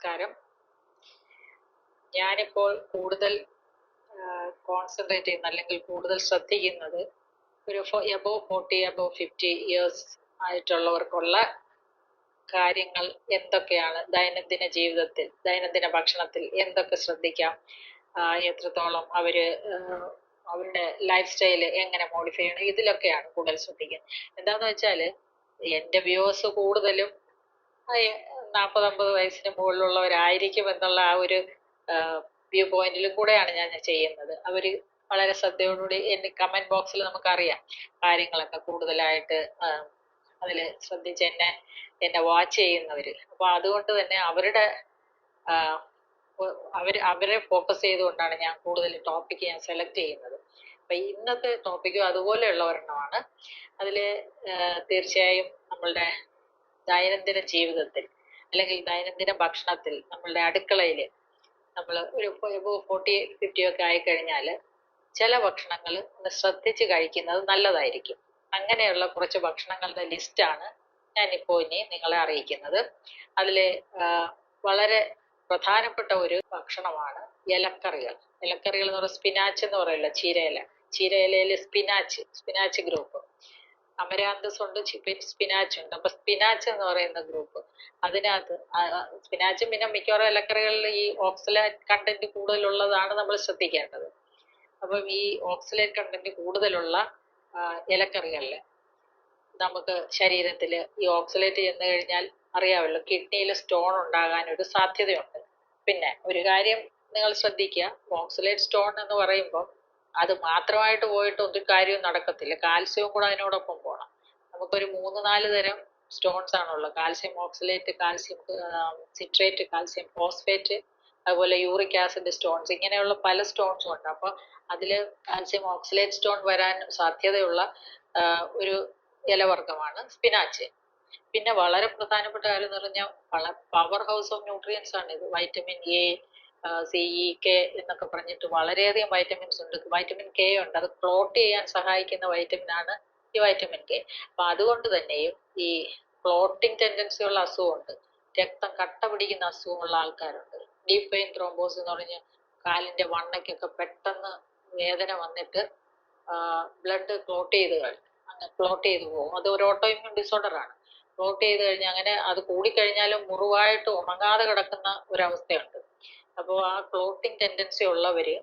നമസ്കാരം. ഞാനിപ്പോൾ കൂടുതൽ കോൺസെൻട്രേറ്റ് ചെയ്യുന്ന അല്ലെങ്കിൽ കൂടുതൽ ശ്രദ്ധിക്കുന്നത് ഒരു എബോവ് 40 എബോവ് 50 ഇയേഴ്സ് ആയിട്ടുള്ളവർക്കുള്ള കാര്യങ്ങൾ എന്തൊക്കെയാണ്, ദൈനംദിന ജീവിതത്തിൽ ദൈനംദിന ഭക്ഷണത്തിൽ എന്തൊക്കെ ശ്രദ്ധിക്കാം, എത്രത്തോളം അവരുടെ ലൈഫ് സ്റ്റൈല് എങ്ങനെ മോഡിഫൈ ചെയ്യണം, ഇതിലൊക്കെയാണ് കൂടുതൽ ശ്രദ്ധിക്കുന്നത്. എന്താന്ന് വെച്ചാൽ എൻ്റെ വ്യൂവേഴ്സ് കൂടുതലും 40-50 വയസ്സിന് മുകളിലുള്ളവരായിരിക്കും എന്നുള്ള ആ ഒരു വ്യൂ പോയിന്റിലും കൂടെയാണ് ഞാൻ ചെയ്യുന്നത്. അവര് വളരെ ശ്രദ്ധയോടുകൂടി എന്റെ കമന്റ് ബോക്സിൽ നമുക്കറിയാം കാര്യങ്ങളൊക്കെ കൂടുതലായിട്ട് അതിൽ ശ്രദ്ധിച്ച് എന്നെ വാച്ച് ചെയ്യുന്നവര്. അപ്പൊ അതുകൊണ്ട് തന്നെ അവരെ ഫോക്കസ് ചെയ്തുകൊണ്ടാണ് ഞാൻ കൂടുതൽ ടോപ്പിക്ക് ഞാൻ സെലക്ട് ചെയ്യുന്നത്. അപ്പൊ ഇന്നത്തെ ടോപ്പിക്കും അതുപോലെയുള്ള ഒരെണ്ണമാണ്. അതില് തീർച്ചയായും നമ്മളുടെ ദൈനംദിന ജീവിതത്തിൽ അല്ലെങ്കിൽ ദൈനംദിന ഭക്ഷണത്തിൽ നമ്മളുടെ അടുക്കളയിൽ നമ്മൾ ഒരു 40-50 ഒക്കെ ആയിക്കഴിഞ്ഞാൽ ചില ഭക്ഷണങ്ങൾ ഒന്ന് ശ്രദ്ധിച്ച് കഴിക്കുന്നത് നല്ലതായിരിക്കും. അങ്ങനെയുള്ള കുറച്ച് ഭക്ഷണങ്ങളുടെ ലിസ്റ്റാണ് ഞാനിപ്പോൾ ഇനി നിങ്ങളെ അറിയിക്കുന്നത്. അതിൽ വളരെ പ്രധാനപ്പെട്ട ഒരു ഭക്ഷണമാണ് ഇലക്കറികൾ. ഇലക്കറികൾ എന്ന് പറയുന്നത് സ്പിനാച്ച് എന്ന് പറയില്ല, ചീരയിലയിൽ സ്പിനാച്ച് ഗ്രൂപ്പ്, അമരാന്തസ് ഉണ്ട്, സ്പിനാച്ച് ഉണ്ട്. അപ്പൊ സ്പിനാച്ച് എന്ന് പറയുന്ന ഗ്രൂപ്പ്, അതിനകത്ത് സ്പിനാച്ചും പിന്നെ മിക്കവാറും ഇലക്കറികളിൽ ഈ ഓക്സലേറ്റ് കണ്ടന്റ് കൂടുതലുള്ളതാണ് നമ്മൾ ശ്രദ്ധിക്കേണ്ടത്. അപ്പം ഈ ഓക്സലേറ്റ് കണ്ടന്റ് കൂടുതലുള്ള ഇലക്കറികളിൽ നമുക്ക് ശരീരത്തിൽ ഈ ഓക്സലേറ്റ് ചെന്ന് കഴിഞ്ഞാൽ അറിയാമല്ലോ, കിഡ്നിയിൽ സ്റ്റോൺ ഉണ്ടാകാൻ ഒരു സാധ്യതയുണ്ട്. പിന്നെ ഒരു കാര്യം നിങ്ങൾ ശ്രദ്ധിക്കുക, ഓക്സലേറ്റ് സ്റ്റോൺ എന്ന് പറയുമ്പോൾ അത് മാത്രമായിട്ട് പോയിട്ട് ഒരു കാര്യവും നടക്കത്തില്ല, കാൽസ്യവും കൂടെ അതിനോടൊപ്പം പോകണം. നമുക്കൊരു 3-4 തരം സ്റ്റോൺസ് ആണുള്ളത്. Calcium oxalate, calcium citrate, calcium phosphate, അതുപോലെ യൂറിക് ആസിഡ് സ്റ്റോൺസ്, ഇങ്ങനെയുള്ള പല സ്റ്റോൺസും ഉണ്ട്. അപ്പൊ അതിൽ കാൽസ്യം ഓക്സലേറ്റ് സ്റ്റോൺ വരാൻ സാധ്യതയുള്ള ഒരു ഇലവർഗമാണ് സ്പിനാച്ച്. പിന്നെ വളരെ പ്രധാനപ്പെട്ട കാര്യം എന്ന് പറഞ്ഞാൽ പവർ ഹൗസ് ഓഫ് ന്യൂട്രിയൻസ് ആണ് ഇത്. Vitamin A, C, E, K എന്നൊക്കെ പറഞ്ഞിട്ട് വളരെയധികം വൈറ്റമിൻസ് ഉണ്ട്. വൈറ്റമിൻ കെ ഉണ്ട്, അത് ക്ലോട്ട് ചെയ്യാൻ സഹായിക്കുന്ന വൈറ്റമിൻ ആണ് ഈ വൈറ്റമിൻ കെ. അപ്പൊ അതുകൊണ്ട് തന്നെയും ഈ ക്ലോട്ടിങ് ടെൻഡൻസി ഉള്ള അസുഖമുണ്ട്, രക്തം കട്ട പിടിക്കുന്ന അസുഖമുള്ള ആൾക്കാരുണ്ട്. ഡീപ് വെയിൻ ത്രോംബോസ് എന്ന് പറഞ്ഞ് കാലിന്റെ വണ്ണയ്ക്കൊക്കെ പെട്ടെന്ന് വേദന വന്നിട്ട് ബ്ലഡ് ക്ലോട്ട് ചെയ്ത് പോകും. അത് ഒരു ഓട്ടോ ഇമ്മ്യൂൺ ഡിസോർഡർ ആണ്. ക്ലോട്ട് ചെയ്ത് കഴിഞ്ഞാൽ അങ്ങനെ അത് കൂടിക്കഴിഞ്ഞാലും മുറിവായിട്ട് ഉണങ്ങാതെ കിടക്കുന്ന ഒരവസ്ഥയുണ്ട്. അപ്പോൾ ആ ക്ലോട്ടിങ് ടെൻഡൻസി ഉള്ളവര്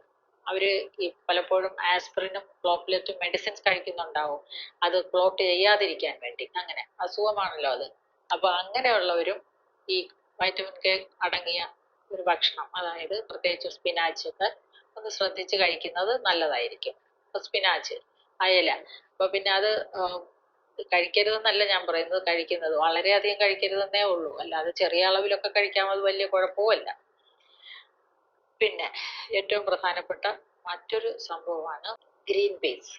ഈ പലപ്പോഴും ആസ്പിറിനും ക്ലോപ്ലെറ്റും മെഡിസിൻസ് കഴിക്കുന്നുണ്ടാവും, അത് ക്ലോട്ട് ചെയ്യാതിരിക്കാൻ വേണ്ടി. അങ്ങനെ അസുഖമാണല്ലോ അത്. അപ്പൊ അങ്ങനെയുള്ളവരും ഈ വൈറ്റമിൻ കെ അടങ്ങിയ ഒരു ഭക്ഷണം, അതായത് പ്രത്യേകിച്ച് സ്പിനാച്ച് ഒക്കെ ഒന്ന് ശ്രദ്ധിച്ച് കഴിക്കുന്നത് നല്ലതായിരിക്കും. സ്പിനാച്ച്, അയല. അപ്പൊ പിന്നെ അത് കഴിക്കരുതെന്നല്ല ഞാൻ പറയുന്നത്, കഴിക്കുന്നത് വളരെയധികം കഴിക്കരുതെന്നേ ഉള്ളൂ, അല്ലാതെ ചെറിയ അളവിലൊക്കെ കഴിക്കാം, അത് വലിയ കുഴപ്പവുമല്ല. പിന്നെ ഏറ്റവും പ്രധാനപ്പെട്ട മറ്റൊരു സംഭവമാണ് ഗ്രീൻ പീസ്.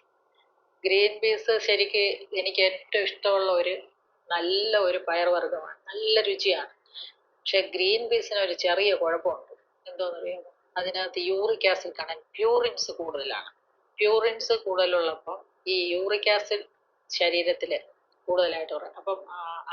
ഗ്രീൻ പീസ് ശരിക്ക് എനിക്ക് ഏറ്റവും ഇഷ്ടമുള്ള നല്ല ഒരു പയർവർഗ്ഗമാണ്, നല്ല രുചിയാണ്. പക്ഷെ ഗ്രീൻ പീസിന് ഒരു ചെറിയ കുഴപ്പമുണ്ട്. എന്തോന്നറിയാമോ? അതിനകത്ത് യൂറിക് ആസിഡ് കണ്ടന്റ്, പ്യൂറിൻസ് കൂടുതലാണ്. പ്യൂറിൻസ് കൂടുതലുള്ളപ്പോൾ ഈ യൂറിക് ആസിഡ് ശരീരത്തില് കൂടുതലായിട്ട് പറയും. അപ്പം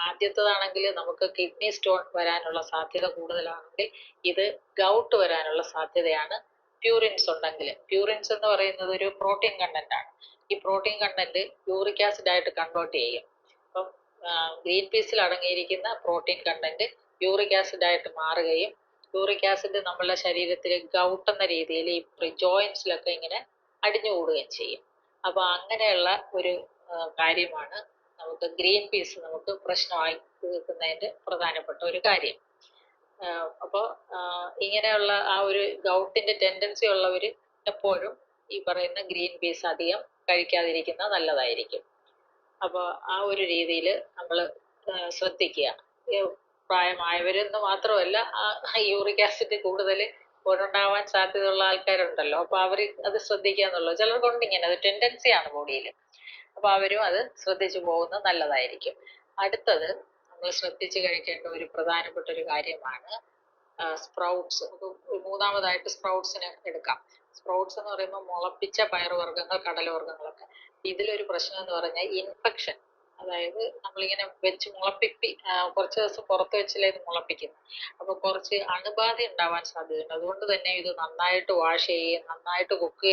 ആദ്യത്തേതാണെങ്കിൽ നമുക്ക് കിഡ്നി സ്റ്റോൺ വരാനുള്ള സാധ്യത കൂടുതലാണെങ്കിൽ ഇത് ഗൗട്ട് വരാനുള്ള സാധ്യതയാണ് പ്യൂറിൻസ് ഉണ്ടെങ്കിൽ. പ്യൂറിൻസ് എന്ന് പറയുന്നത് ഒരു പ്രോട്ടീൻ കണ്ടന്റ് ആണ്. ഈ പ്രോട്ടീൻ കണ്ടന്റ് യൂറിക് ആസിഡ് ആയിട്ട് കൺവേർട്ട് ചെയ്യും. അപ്പം ഗ്രീൻ പീസിൽ അടങ്ങിയിരിക്കുന്ന പ്രോട്ടീൻ കണ്ടന്റ് യൂറിക് ആസിഡ് ആയിട്ട് മാറുകയും യൂറിക് ആസിഡ് നമ്മളുടെ ശരീരത്തിൽ ഗൗട്ട് എന്ന രീതിയിൽ ഈ ജോയിന്റ്സിലൊക്കെ ഇങ്ങനെ അടിഞ്ഞുകൂടുകയും ചെയ്യും. അപ്പൊ അങ്ങനെയുള്ള ഒരു കാര്യമാണ് നമുക്ക് ഗ്രീൻ പീസ് നമുക്ക് പ്രശ്നമായി തീർക്കുന്നതിന്റെ പ്രധാനപ്പെട്ട ഒരു കാര്യം. അപ്പോൾ ഇങ്ങനെയുള്ള ആ ഒരു ഗൗട്ടിന്റെ ടെൻഡൻസി ഉള്ളവർ എപ്പോഴും ഈ പറയുന്ന ഗ്രീൻ പീസ് അധികം കഴിക്കാതിരിക്കുന്നത് നല്ലതായിരിക്കും. അപ്പോൾ ആ ഒരു രീതിയിൽ നമ്മൾ ശ്രദ്ധിക്കുക. പ്രായമായവരെന്ന് മാത്രമല്ല, യൂറിക് ആസിഡ് കൂടുതൽ ഉണ്ടാവാൻ സാധ്യതയുള്ള ആൾക്കാരുണ്ടല്ലോ, അപ്പൊ അവർ അത് ശ്രദ്ധിക്കുക എന്നുള്ളത്. ചിലർക്കുണ്ട് ഇങ്ങനെ, അത് ടെൻഡൻസിയാണ് ബോഡിയിൽ. അപ്പൊ അവരും അത് ശ്രദ്ധിച്ചു പോകുന്നത് നല്ലതായിരിക്കും. അടുത്തത് നമ്മൾ ശ്രദ്ധിച്ചു കഴിക്കേണ്ട ഒരു പ്രധാനപ്പെട്ട ഒരു കാര്യമാണ് സ്പ്രൗട്ട്സ്. മൂന്നാമതായിട്ട് സ്പ്രൗട്ട്സിന് എടുക്കാം. സ്പ്രൗട്ട്സ് എന്ന് പറയുമ്പോൾ മുളപ്പിച്ച പയറുവർഗ്ഗങ്ങൾ, കടലവർഗ്ഗങ്ങളൊക്കെ. ഇതിലൊരു പ്രശ്നം എന്ന് പറഞ്ഞാൽ ഇൻഫെക്ഷൻ, അതായത് നമ്മളിങ്ങനെ വെച്ച് കുറച്ച് ദിവസം പുറത്ത് വെച്ചില്ലേ ഇത് മുളപ്പിക്കുന്നത്. അപ്പൊ കുറച്ച് അണുബാധ ഉണ്ടാവാൻ സാധ്യതയുണ്ട്. അതുകൊണ്ട് തന്നെ ഇത് നന്നായിട്ട് വാഷ് ചെയ്യുകയും നന്നായിട്ട് കുക്ക്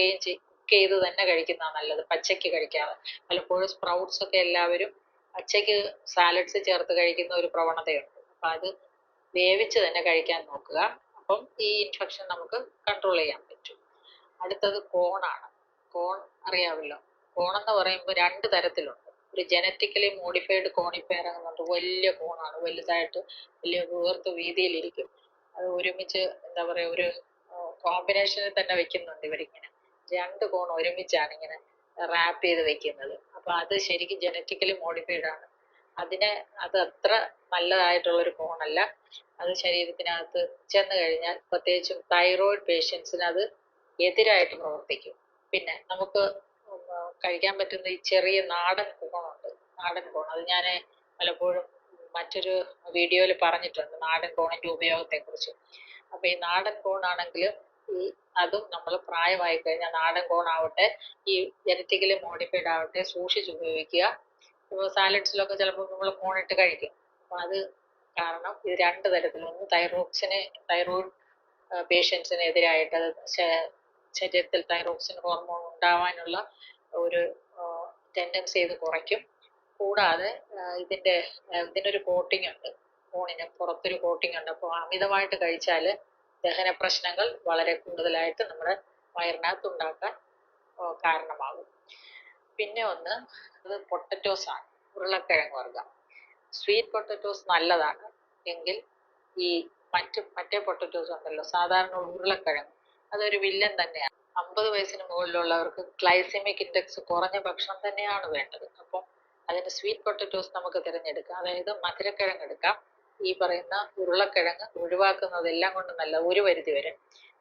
ചെയ്ത് തന്നെ കഴിക്കുന്നതാണ് നല്ലത്, പച്ചയ്ക്ക് കഴിക്കാതെ. പലപ്പോഴും സ്പ്രൗട്ട്സ് ഒക്കെ എല്ലാവരും പച്ചയ്ക്ക് സാലഡ്സ് ചേർത്ത് കഴിക്കുന്ന ഒരു പ്രവണതയുണ്ട്. അപ്പൊ അത് വേവിച്ച് തന്നെ കഴിക്കാൻ നോക്കുക. അപ്പം ഈ ഇൻഫെക്ഷൻ നമുക്ക് കൺട്രോൾ ചെയ്യാൻ പറ്റും. അടുത്തത് കോണാണ്. കോൺ അറിയാമല്ലോ. കോൺ എന്ന് പറയുമ്പോൾ രണ്ട് തരത്തിലുണ്ട്. ഒരു ജനറ്റിക്കലി മോഡിഫൈഡ് കോണിഫയർ എന്നുണ്ട്, വലിയ കോണാണ്, വലുതായിട്ട് വലിയ വീർത്ത് വീതിയിലിരിക്കും. അത് ഒരുമിച്ച് എന്താ പറയാ, ഒരു കോമ്പിനേഷനിൽ തന്നെ വെക്കുന്നുണ്ട് ഇവരിങ്ങനെ. രണ്ട് കോൺ ഒരുമിച്ചാണ് ഇങ്ങനെ റാപ്പ് ചെയ്ത് വെക്കുന്നത്. അപ്പൊ അത് ശരിക്കും ജനറ്റിക്കലി മോഡിഫൈഡ് ആണ്. അത് അത്ര നല്ലതായിട്ടുള്ള ഒരു കോണല്ല. അത് ശരീരത്തിനകത്ത് ചെന്ന് കഴിഞ്ഞാൽ പ്രത്യേകിച്ചും തൈറോയിഡ് പേഷ്യൻസിന് അത് എതിരായിട്ട് പ്രവർത്തിക്കും. പിന്നെ നമുക്ക് കഴിക്കാൻ പറ്റുന്ന ഈ ചെറിയ നാടൻ കോണുണ്ട്. നാടൻ കോൺ അത് ഞാൻ പലപ്പോഴും മറ്റൊരു വീഡിയോയിൽ പറഞ്ഞിട്ടുണ്ട്, നാടൻ കോണിന്റെ ഉപയോഗത്തെ കുറിച്ച്. അപ്പൊ ഈ നാടൻ കോൺ ആണെങ്കിൽ അതും നമ്മൾ പ്രായമായി കഴിഞ്ഞാൽ നാടൻ കോൺ ആവട്ടെ ഈ ജനറ്റിക്കലി മോഡിഫൈഡ് ആവട്ടെ സൂക്ഷിച്ച് ഉപയോഗിക്കുക. ഇപ്പോൾ സാലഡ്സിലൊക്കെ ചിലപ്പോൾ നമ്മൾ കോൺ ഇട്ട് കഴിക്കും. അപ്പൊ അത് കാരണം ഇത് രണ്ട് തരത്തിൽ, ഒന്ന് തൈറോയിഡ് പേഷ്യൻസിന് എതിരായിട്ട് അത് ശരീരത്തിൽ തൈറോക്സിൻ ഹോർമോൺ ഉണ്ടാവാനുള്ള ഒരു ടെൻഡൻസി ഇത് കുറയ്ക്കും. കൂടാതെ ഇതിനൊരു കോട്ടിംഗ് ഉണ്ട്, കോണിന് പുറത്തൊരു കോട്ടിംഗ് ഉണ്ട്. അപ്പോൾ അമിതമായിട്ട് കഴിച്ചാൽ ദഹന പ്രശ്നങ്ങൾ വളരെ കൂടുതലായിട്ട് നമ്മുടെ വയറിനകത്ത് ഉണ്ടാക്കാൻ കാരണമാകും. പിന്നെ ഒന്ന് അത് പൊട്ടറ്റോസ് ആണ്, ഉരുളക്കിഴങ്ങ് വർഗ്ഗം. സ്വീറ്റ് പൊട്ടറ്റോസ് നല്ലതാണ് എങ്കിൽ ഈ മറ്റേ പൊട്ടറ്റോസ് ഉണ്ടല്ലോ, സാധാരണ ഉരുളക്കിഴങ്ങ്, അതൊരു വില്ലൻ തന്നെയാണ്. 50 വയസ്സിന് മുകളിലുള്ളവർക്ക് ഗ്ലൈസെമിക് ഇൻഡെക്സ് കുറഞ്ഞ ഭക്ഷണം തന്നെയാണ് വേണ്ടത്. അപ്പം അതിന് സ്വീറ്റ് പൊട്ടറ്റോസ് നമുക്ക് തിരഞ്ഞെടുക്കാം. അതായത് മധുരക്കിഴങ്ങ് എടുക്കാം. ഈ പറയുന്ന ഉരുളക്കിഴങ്ങ് ഒഴിവാക്കുന്നതെല്ലാം കൊണ്ട് നല്ല ഒരു പരിധി വരെ.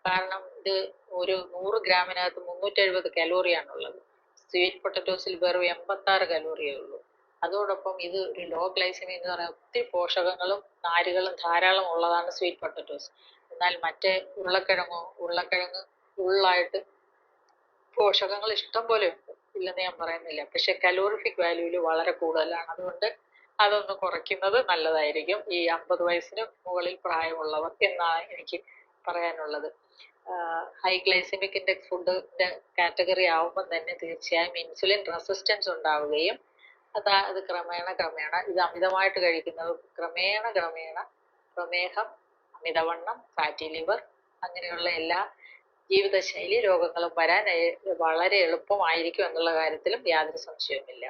കാരണം ഇത് ഒരു 100 ഗ്രാമിനകത്ത് 370 കലോറിയാണുള്ളത്. സ്വീറ്റ് പൊട്ടറ്റോസിൽ വെറും 86 കലോറിയേ ഉള്ളൂ. അതോടൊപ്പം ഇത് ഒരു ലോ ഗ്ലൈസമി എന്ന് പറയുന്ന ഒത്തിരി പോഷകങ്ങളും നാരുകളും ധാരാളം ഉള്ളതാണ് സ്വീറ്റ് പൊട്ടറ്റോസ്. എന്നാൽ മറ്റേ ഉരുളക്കിഴങ്ങ് ഫുള്ളായിട്ട് പോഷകങ്ങൾ ഇഷ്ടം പോലെ ഉണ്ട്, ഇല്ലെന്ന് ഞാൻ പറയുന്നില്ല. പക്ഷെ കലോറിഫിക് വാല്യൂല് വളരെ കൂടുതലാണ്. അതുകൊണ്ട് അതൊന്ന് കുറയ്ക്കുന്നത് നല്ലതായിരിക്കും ഈ 50 വയസ്സിന് മുകളിൽ പ്രായമുള്ളവർ എന്നാണ് എനിക്ക് പറയാനുള്ളത്. ഹൈ ഗ്ലൈസമിക് ഇൻഡെക്സ് ഫുഡിന്റെ കാറ്റഗറി ആവുമ്പോൾ തന്നെ തീർച്ചയായും ഇൻസുലിൻ റെസിസ്റ്റൻസ് ഉണ്ടാവുകയും അത് ക്രമേണ ഇത് അമിതമായിട്ട് കഴിക്കുന്നത് ക്രമേണ പ്രമേഹം, അമിതവണ്ണം, ഫാറ്റി ലിവർ അങ്ങനെയുള്ള എല്ലാ ജീവിതശൈലി രോഗങ്ങളും വരാൻ വളരെ എളുപ്പമായിരിക്കും എന്നുള്ള കാര്യത്തിലും യാതൊരു സംശയവുമില്ല.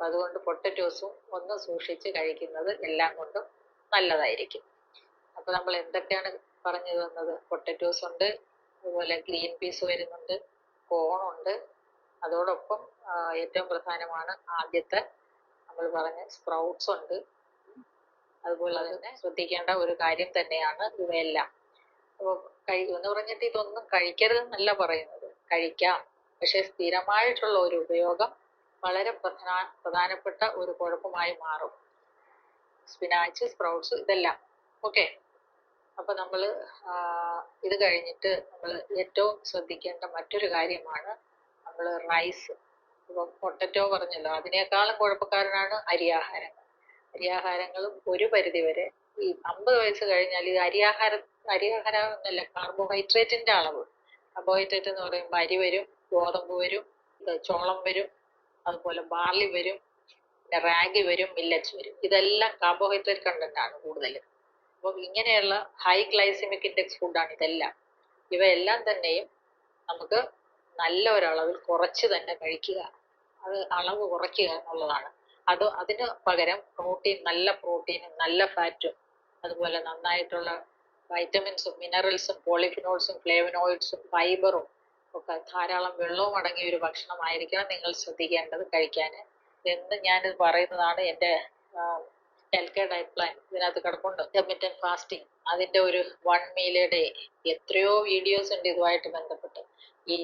അതുകൊണ്ട് പൊട്ടറ്റോസും ഒന്ന് സൂക്ഷിച്ച് കഴിക്കുന്നത് എല്ലാം കൊണ്ടും നല്ലതായിരിക്കും. അപ്പൊ നമ്മൾ എന്തൊക്കെയാണ് പറഞ്ഞു തന്നത്? പൊട്ടറ്റോസ് ഉണ്ട്, അതുപോലെ ഗ്രീൻ പീസ് വരുന്നുണ്ട്, കോണുണ്ട്, അതോടൊപ്പം ഏറ്റവും പ്രധാനമാണ് ആദ്യത്തെ നമ്മൾ പറഞ്ഞ സ്പ്രൗട്ട്സ് ഉണ്ട്. അതുപോലെ തന്നെ ശ്രദ്ധിക്കേണ്ട ഒരു കാര്യം തന്നെയാണ് ഇവയെല്ലാം. അപ്പോൾ എന്ന് പറഞ്ഞിട്ട് ഇതൊന്നും കഴിക്കരുതെന്നല്ല പറയുന്നത്, കഴിക്കാം. പക്ഷെ സ്ഥിരമായിട്ടുള്ള ഒരു ഉപയോഗം വളരെ പ്രധാനപ്പെട്ട ഒരു കുഴപ്പമായി മാറും. സ്പിനാച്ച്, സ്പ്രൗട്ട്സ് ഇതെല്ലാം ഓക്കെ. അപ്പൊ നമ്മൾ ഇത് കഴിഞ്ഞിട്ട് നമ്മൾ ഏറ്റവും ശ്രദ്ധിക്കേണ്ട മറ്റൊരു കാര്യമാണ് നമ്മൾ റൈസ്. ഇപ്പം പൊട്ടറ്റോ പറഞ്ഞല്ലോ, അതിനേക്കാളും കുഴപ്പക്കാരനാണ് അരിയാഹാരങ്ങളും ഒരു പരിധി വരെ. ഈ 50 വയസ്സ് കഴിഞ്ഞാൽ ഇത് അരിയാഹാരം എന്നല്ല, കാർബോഹൈഡ്രേറ്റിന്റെ അളവ്. കാർബോഹൈഡ്രേറ്റ് എന്ന് പറയുമ്പോൾ അരി വരും, ഗോതമ്പ് വരും, ചോളം വരും, അതുപോലെ ബാർലി വരും, പിന്നെ റാഗി വരും, മില്ലറ്റ്സ് വരും. ഇതെല്ലാം കാർബോഹൈഡ്രേറ്റ് കണ്ടന്റ് ആണ് കൂടുതൽ. അപ്പം ഇങ്ങനെയുള്ള ഹൈ ഗ്ലൈസമിക് ഇൻഡെക്സ് ഫുഡാണ് ഇതെല്ലാം. ഇവയെല്ലാം തന്നെയും നമുക്ക് നല്ല ഒരളവിൽ കുറച്ച് തന്നെ കഴിക്കുക, അത് അളവ് കുറയ്ക്കുക എന്നുള്ളതാണ്. അതിന് പകരം നല്ല പ്രോട്ടീനും നല്ല ഫാറ്റും അതുപോലെ നന്നായിട്ടുള്ള വൈറ്റമിൻസും മിനറൽസും പോളിഫിനോൾസും ഫ്ലേവനോയിഡ്സും ഫൈബറും ഒക്കെ ധാരാളം വെള്ളവും അടങ്ങിയ ഒരു ഭക്ഷണമായിരിക്കണം നിങ്ങൾ ശ്രദ്ധിക്കേണ്ടത് കഴിക്കാൻ. എന്ന് ഞാനിത് പറയുന്നതാണ്. എൻ്റെ ഹെൽത്ത് കെയർ ഡയറ്റ് പ്ലാൻ ഇതിനകത്ത് കിടപ്പുണ്ട്. ഇന്റർമിറ്റന്റ് ഫാസ്റ്റിംഗ്, അതിന്റെ ഒരു 1 meal a day, എത്രയോ വീഡിയോസ് ഉണ്ട് ഇതുമായിട്ട് ബന്ധപ്പെട്ട്. ഈ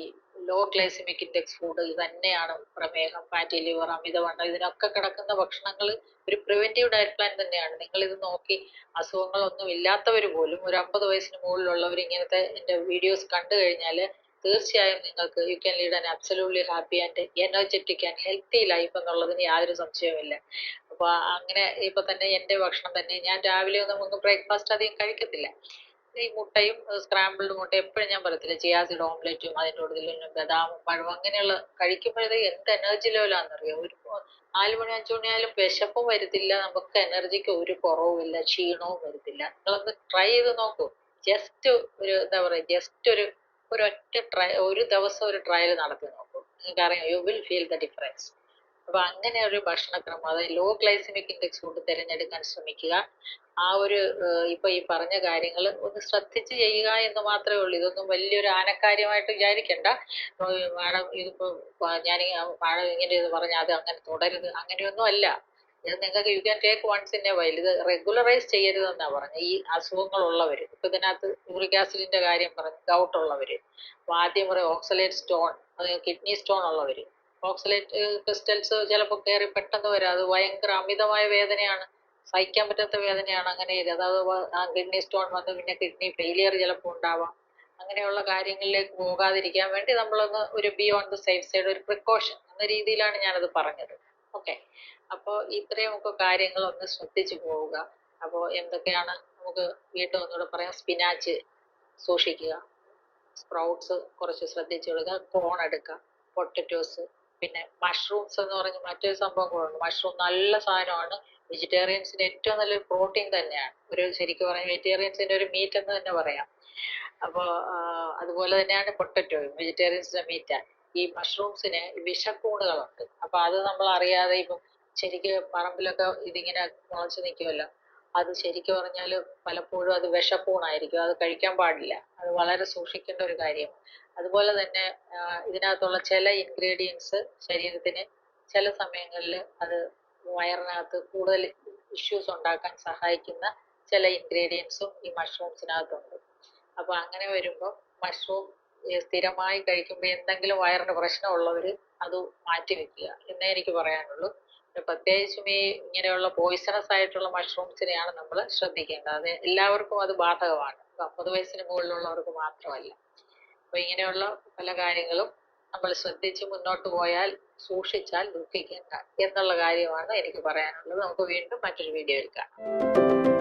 ലോ ഗ്ലൈസമിക് ഇൻഡെക്സ് ഫുഡ് ഇത് തന്നെയാണ് പ്രമേഹം, ഫാറ്റി ലിവർ, അമിതവണ്ണം, ഇതിനൊക്കെ കിടക്കുന്ന ഭക്ഷണങ്ങൾ ഒരു പ്രിവെന്റീവ് ഡയറ്റ് പ്ലാൻ തന്നെയാണ്. നിങ്ങൾ ഇത് നോക്കി അസുഖങ്ങളൊന്നും ഇല്ലാത്തവർ പോലും ഒരു 50 വയസ്സിന് മുകളിലുള്ളവർ ഇങ്ങനത്തെ എൻ്റെ വീഡിയോസ് കണ്ടു കഴിഞ്ഞാൽ തീർച്ചയായും നിങ്ങൾക്ക് you can lead an absolutely happy and energetic and healthy life എന്നുള്ളതിന് യാതൊരു സംശയവുമില്ല. അപ്പൊ അങ്ങനെ ഇപ്പൊ തന്നെ എന്റെ ഭക്ഷണം തന്നെ ഞാൻ രാവിലെ ഒന്നും ബ്രേക്ക്ഫാസ്റ്റ് അധികം കഴിക്കത്തില്ല. ഈ മുട്ടയും സ്ക്രാമ്പിൾഡ് മുട്ട എപ്പോഴും ഞാൻ പറയത്തില്ല, ചിയാസീഡ് ഓംലെറ്റും അതിൻ്റെ കൂടുതൽ ബദാമും പഴവും അങ്ങനെയുള്ള കഴിക്കുമ്പോഴത്തേക്ക് എന്ത് എനർജി ലെവലാണെന്നറിയോ. ഒരു 4 മണി 5 മണി ആയാലും വിശപ്പും വരത്തില്ല, നമുക്ക് എനർജിക്ക് ഒരു കുറവുമില്ല, ക്ഷീണവും വരത്തില്ല. നിങ്ങളൊന്ന് ട്രൈ ചെയ്ത് നോക്കൂ. ജസ്റ്റ് ഒരു എന്താ പറയുക, ജസ്റ്റ് ഒരൊറ്റ ട്രൈ, ഒരു ദിവസം ഒരു ട്രയൽ നടത്തി നോക്കൂ. നിങ്ങൾക്ക് അറിയാം, you will feel the difference. അപ്പൊ അങ്ങനെ ഒരു ഭക്ഷണക്രമം, അതായത് ലോ ഗ്ലൈസമിക് ഇൻഡെക്സ് ഫുഡ് തിരഞ്ഞെടുക്കാൻ ശ്രമിക്കുക. ആ ഒരു ഇപ്പൊ ഈ പറഞ്ഞ കാര്യങ്ങൾ ഒന്ന് ശ്രദ്ധിച്ച് ചെയ്യുക എന്ന് മാത്രമേ ഉള്ളൂ. ഇതൊന്നും വലിയൊരു ആനക്കാര്യമായിട്ട് വിചാരിക്കണ്ട. മാഡം ഇതിപ്പോ ഞാൻ മാഡം ഇങ്ങനെ ഇത് പറഞ്ഞാൽ അത് അങ്ങനെ തുടരുത്, അങ്ങനെയൊന്നും അല്ല. ഇത് നിങ്ങൾക്ക് you can take once in a while. ഇത് റെഗുലറൈസ് ചെയ്യരുതെന്നാ പറഞ്ഞത്. ഈ അസുഖങ്ങളുള്ളവർ, ഇപ്പൊ ഇതിനകത്ത് യൂറിക് ആസിഡിന്റെ കാര്യം പറഞ്ഞു, ഗൗട്ട് ഉള്ളവര്, ആദ്യം പറയും ഓക്സലേറ്റ് സ്റ്റോൺ, അത് കിഡ്നി സ്റ്റോൺ ഉള്ളവര്, ഓക്സലേറ്റ് ക്രിസ്റ്റൽസ് ചിലപ്പോൾ കയറി പെട്ടെന്ന് വരാം. അത് ഭയങ്കര അമിതമായ വേദനയാണ്, സഹിക്കാൻ പറ്റാത്ത വേദനയാണ്. അങ്ങനെ അതായത് കിഡ്നി സ്റ്റോൺ വന്ന് പിന്നെ കിഡ്നി ഫെയിലിയർ ചിലപ്പോൾ ഉണ്ടാവാം. അങ്ങനെയുള്ള കാര്യങ്ങളിലേക്ക് പോകാതിരിക്കാൻ വേണ്ടി നമ്മളൊന്ന് ഒരു B on the safe side, ഒരു പ്രിക്കോഷൻ എന്ന രീതിയിലാണ് ഞാനത് പറഞ്ഞത്. ഓക്കെ, അപ്പോൾ ഇത്രയും ഒക്കെ കാര്യങ്ങൾ ഒന്ന് ശ്രദ്ധിച്ചു പോവുക. അപ്പോൾ എന്തൊക്കെയാണ് നമുക്ക് വീണ്ടും ഒന്നുകൂടെ പറയാം. സ്പിനാച്ച് സൂക്ഷിക്കുക, സ്പ്രൗട്ട്സ് കുറച്ച് ശ്രദ്ധിച്ചു കൊടുക്കുക, കോൺ എടുക്കുക, പൊട്ടറ്റോസ്, പിന്നെ മഷ്റൂംസ് എന്ന് പറഞ്ഞ മറ്റൊരു സംഭവം കൂടെ ഉണ്ട്. മഷ്റൂം നല്ല സാധനമാണ്, വെജിറ്റേറിയൻസിന് ഏറ്റവും നല്ലൊരു പ്രോട്ടീൻ തന്നെയാണ്. ഒരു ശരിക്കും പറഞ്ഞാൽ വെജിറ്റേറിയൻസിന്റെ ഒരു മീറ്റ് എന്ന് തന്നെ പറയാം. അപ്പോൾ അതുപോലെ തന്നെയാണ് പൊട്ടറ്റോയും വെജിറ്റേറിയൻസിന്റെ മീറ്റാണ്. ഈ മഷ്റൂംസിന് വിഷക്കൂണുകളുണ്ട്. അപ്പൊ അത് നമ്മൾ അറിയാതെ ഇപ്പം ശരിക്കും പറമ്പിലൊക്കെ ഇതിങ്ങനെ മുളച്ച് നിൽക്കുമല്ലോ, അത് ശരിക്കും പറഞ്ഞാൽ പലപ്പോഴും അത് വിഷക്കൂണായിരിക്കും, അത് കഴിക്കാൻ പാടില്ല. അത് വളരെ സൂക്ഷിക്കേണ്ട ഒരു കാര്യം. അതുപോലെ തന്നെ ഇതിനകത്തുള്ള ചില ഇൻഗ്രീഡിയൻസ് ശരീരത്തിന് ചില സമയങ്ങളിൽ അത് വയറിനകത്ത് കൂടുതൽ ഇഷ്യൂസ് ഉണ്ടാക്കാൻ സഹായിക്കുന്ന ചില ഇൻഗ്രീഡിയൻസും ഈ മഷ്റൂംസിനകത്തുണ്ട്. അപ്പൊ അങ്ങനെ വരുമ്പോൾ മഷ്റൂം സ്ഥിരമായി കഴിക്കുമ്പോൾ എന്തെങ്കിലും വയറിന് പ്രശ്നമുള്ളവർ അത് മാറ്റി വെക്കുക എന്നേ എനിക്ക് പറയാനുള്ളൂ. പ്രത്യേകിച്ചും ഈ ഇങ്ങനെയുള്ള പോയിസണസ് ആയിട്ടുള്ള മഷ്റൂംസിനെയാണ് നമ്മൾ ശ്രദ്ധിക്കേണ്ടത്. അത് എല്ലാവർക്കും അത് ബാധകമാണ്, 50 വയസ്സിന് മുകളിലുള്ളവർക്ക് മാത്രമല്ല. അപ്പൊ ഇങ്ങനെയുള്ള പല കാര്യങ്ങളും നമ്മൾ ശ്രദ്ധിച്ച് മുന്നോട്ട് പോയാൽ, സൂക്ഷിച്ചാൽ ദുഃഖിക്കേണ്ട എന്നുള്ള കാര്യമാണ് എനിക്ക് പറയാനുള്ളത്. നമുക്ക് വീണ്ടും മറ്റൊരു വീഡിയോയിൽ കാണാം.